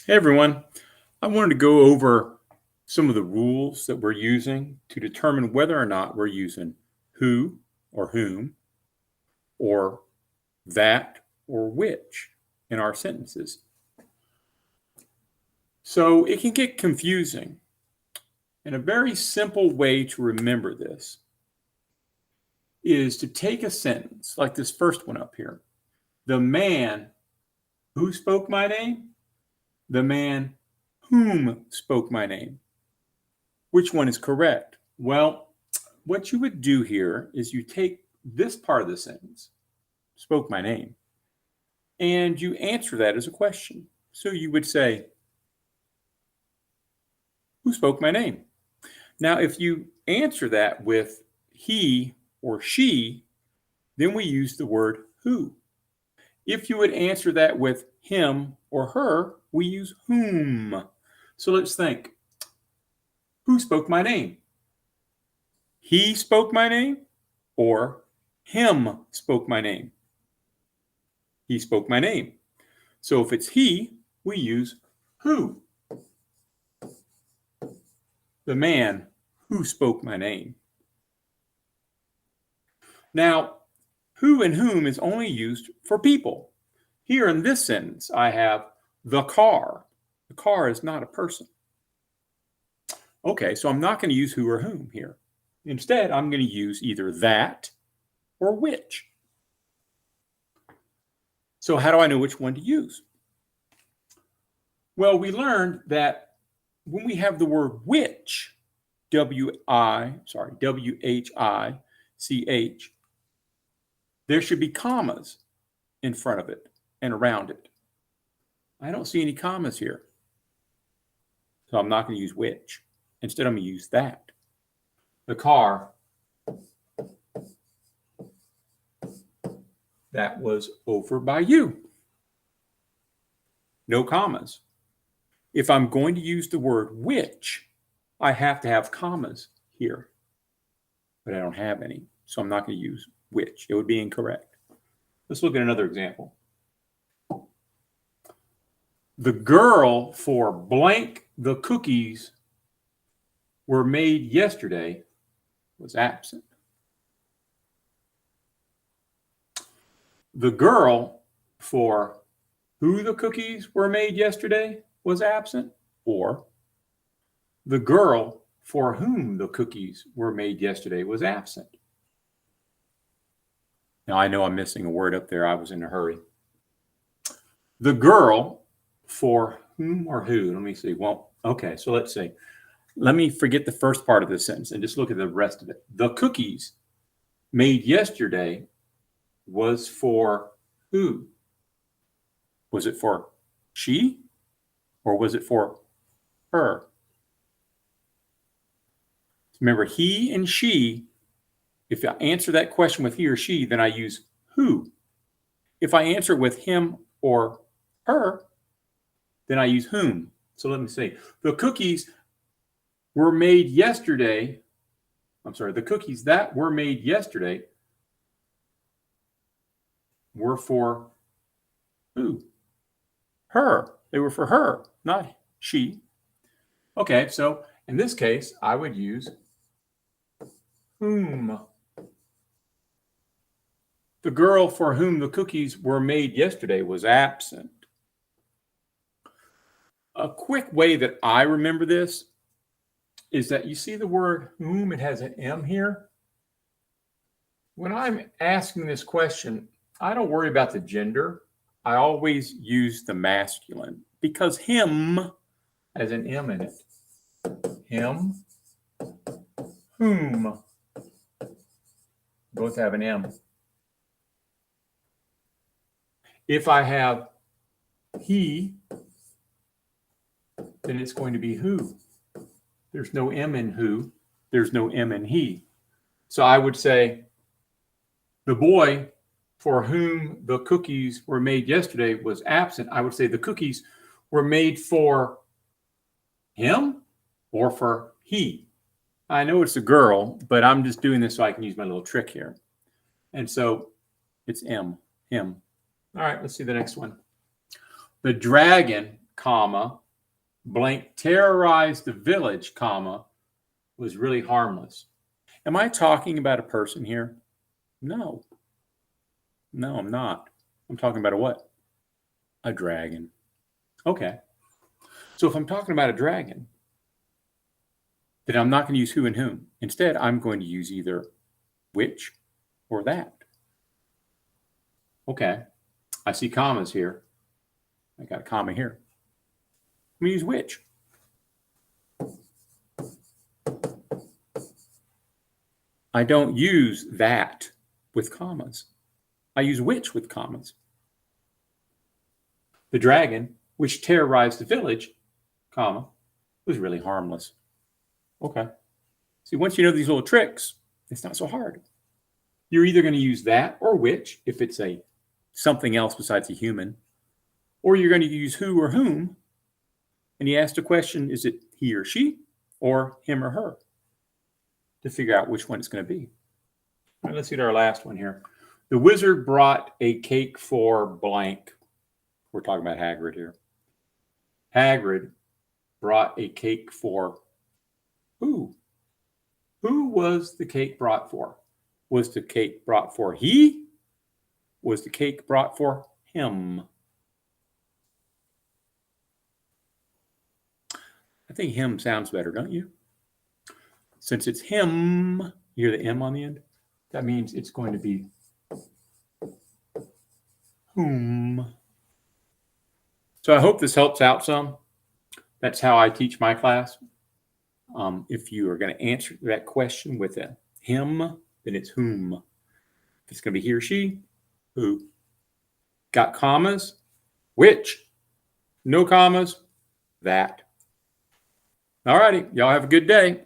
Hey everyone, I wanted to go over some of the rules that we're using to determine whether or not we're using who or whom or that or which in our sentences. So it can get confusing. And a very simple way to remember this is to take a sentence like this first one up here. The man who spoke my name, the man whom spoke my name. Which one is correct? Well, what you would do here is you take this part of the sentence, spoke my name, and you answer that as a question. So you would say, who spoke my name? Now, if you answer that with he or she, then we use the word who. If you would answer that with him or her, we use whom. So let's think. Who spoke my name? He spoke my name or him spoke my name? He spoke my name. So if it's he, we use who. The man who spoke my name. Now, who and whom is only used for people. Here in this sentence, I have the car. The car is not a person. Okay, so I'm not going to use who or whom here. Instead, I'm going to use either that or which. So how do I know which one to use? Well, we learned that when we have the word which, W-H-I-C-H, there should be commas in front of it and around it. I don't see any commas here. So I'm not going to use which. Instead, I'm going to use that. The car that was over by you. No commas. If I'm going to use the word which, I have to have commas here. But I don't have any, so I'm not going to use which. It would be incorrect. Let's look at another example. The girl for blank the cookies were made yesterday was absent. The girl for who the cookies were made yesterday was absent, or the girl for whom the cookies were made yesterday was absent. Now, I know I'm missing a word up there. I was in a hurry. The girl for whom or who? Let me see. Well, okay, so let's see. Let me forget the first part of this sentence and just look at the rest of it. The cookies made yesterday was for who? Was it for she or was it for her? Remember, he and she, if I answer that question with he or she, then I use who. If I answer with him or her, then I use whom. So let me see. The cookies were made yesterday. The cookies that were made yesterday were for who? Her. They were for her, not she. Okay, so in this case, I would use whom. The girl for whom the cookies were made yesterday was absent. A quick way that I remember this is that you see the word whom, it has an M here. When I'm asking this question, I don't worry about the gender. I always use the masculine because him has an M in it. Him, whom, both have an M. If I have he, then it's going to be who. There's no M in who. There's no M in he. So I would say the boy for whom the cookies were made yesterday was absent. I would say the cookies were made for him or for he. I know it's a girl, but I'm just doing this so I can use my little trick here. And so it's M, him. All right, let's see the next one. The dragon comma, blank terrorized the village, comma, was really harmless. Am I talking about a person here? No. No, I'm not. I'm talking about a what? A dragon. Okay. So if I'm talking about a dragon, then I'm not going to use who and whom. Instead, I'm going to use either which or that. Okay. I see commas here. I got a comma here. I'm going to use which. I don't use that with commas. I use which with commas. The dragon, which terrorized the village, comma, was really harmless. Okay. See, once you know these little tricks, it's not so hard. You're either going to use that or which if it's a something else besides a human, or you're going to use who or whom, and you ask the question, is it he or she, or him or her, to figure out which one it's going to be. All right, let's see our last one here. The wizard brought a cake for blank. We're talking about Hagrid here. Hagrid brought a cake for who? Who was the cake brought for? Was the cake brought for he? Was the cake brought for him? I think him sounds better, don't you? Since it's him, you hear the M on the end? That means it's going to be whom. So I hope this helps out some. That's how I teach my class. If you are going to answer that question with a him, then it's whom. If it's going to be he or she, who. Got commas? Which? No commas? That. All righty. Y'all have a good day.